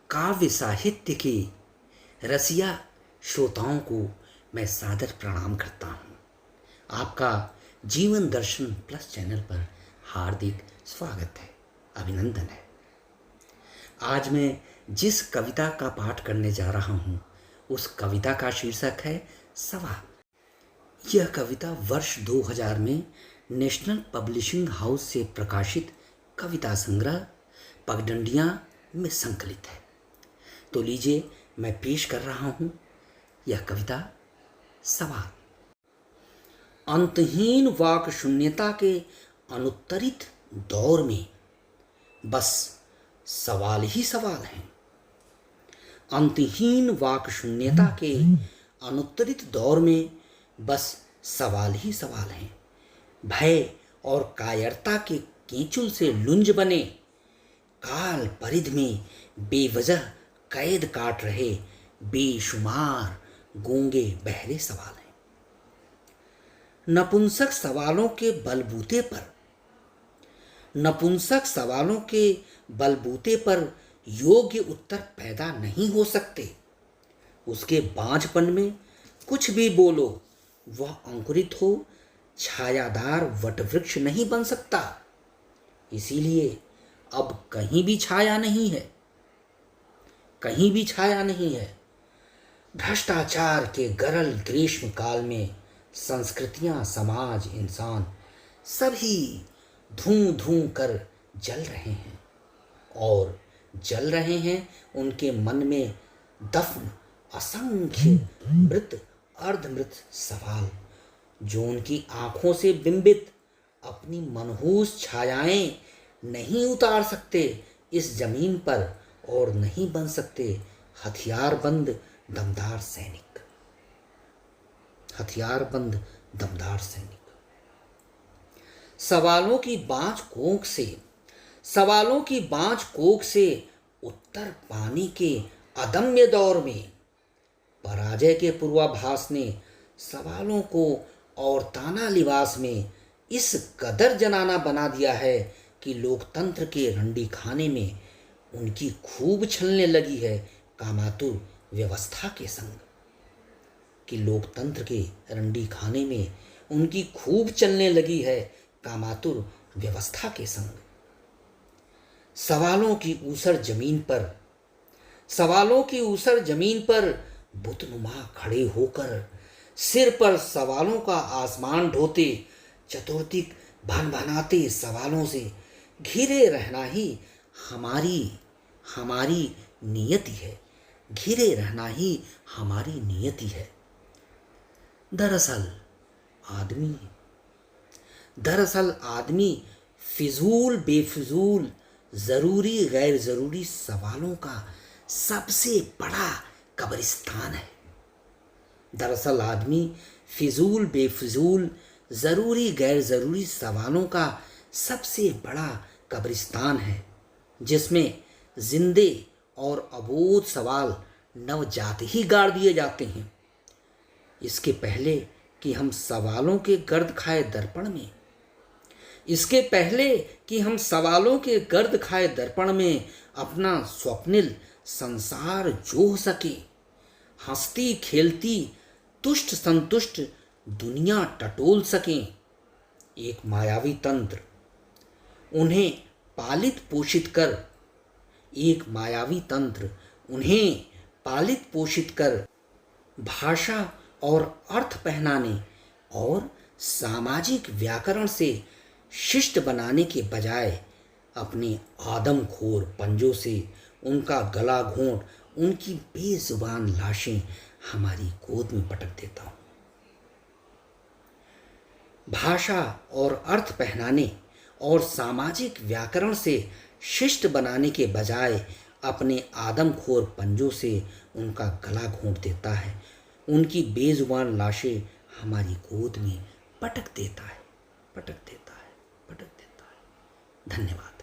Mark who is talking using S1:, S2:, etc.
S1: काव्य साहित्य के रसिया श्रोताओं को मैं सादर प्रणाम करता हूँ। आपका जीवन दर्शन प्लस चैनल पर हार्दिक स्वागत है, अभिनंदन है। आज मैं जिस कविता का पाठ करने जा रहा हूँ उस कविता का शीर्षक है सवाल। यह कविता वर्ष 2000 में नेशनल पब्लिशिंग हाउस से प्रकाशित कविता संग्रह पगडंडियाँ में संकलित है। तो लीजिए मैं पेश कर रहा हूँ यह कविता सवाल। अंतहीन वाक शून्यता के अनुत्तरित दौर में बस सवाल ही सवाल हैं। अंतहीन वाक शून्यता के अनुत्तरित दौर में बस सवाल ही सवाल हैं। भय और कायरता के कीचुल से लुंज बने काल परिध में बेवजह कैद काट रहे बेशुमार गूंगे बहरे सवाल हैं। नपुंसक सवालों के बलबूते पर योग्य उत्तर पैदा नहीं हो सकते। उसके बांझपन में कुछ भी बोलो वह अंकुरित हो छायादार वटवृक्ष नहीं बन सकता। इसीलिए अब कहीं भी छाया नहीं है। भ्रष्टाचार के गरल ग्रीष्म काल में संस्कृतियां, समाज, इंसान सभी धूं धूं कर जल रहे हैं और जल रहे हैं उनके मन में दफन असंख्य मृत अर्धमृत सवाल, जो उनकी आंखों से बिंबित अपनी मनहूस छायाएं नहीं उतार सकते इस जमीन पर और नहीं बन सकते हथियारबंद दमदार सैनिक। सवालों की बाँझ कोख से उत्तर पाने के अदम्य दौर में पराजय के पूर्वाभास ने सवालों को और ताना लिबास में इस कदर जनाना बना दिया है कि लोकतंत्र के रंडी खाने में उनकी खूब छलने लगी है कामातुर व्यवस्था के संग। सवालों की ऊसर जमीन पर बुतनुमा खड़े होकर सिर पर सवालों का आसमान ढोते चतुर्दिक भनभनाते सवालों से घिरे रहना ही हमारी नियति है। दरअसल आदमी फिजूल बेफिजूल जरूरी गैर जरूरी सवालों का सबसे बड़ा कब्रिस्तान है, जिसमें जिंदे और अबोध सवाल नवजात ही गाड़ दिए जाते हैं। इसके पहले कि हम सवालों के गर्द खाए दर्पण में अपना स्वप्निल संसार जोह सके, हंसती खेलती तुष्ट संतुष्ट दुनिया टटोल सकें, एक मायावी तंत्र उन्हें पालित पोषित कर भाषा और अर्थ पहनाने और सामाजिक व्याकरण से शिष्ट बनाने के बजाय अपने आदमखोर पंजों से उनका गला घोंट उनकी बेजुबान लाशें हमारी गोद में पटक देता हूँ। भाषा और अर्थ पहनाने और सामाजिक व्याकरण से शिष्ट बनाने के बजाय अपने आदमखोर पंजों से उनका गला घोंट देता है, उनकी बेजुबान लाशें हमारी गोद में पटक देता है। धन्यवाद।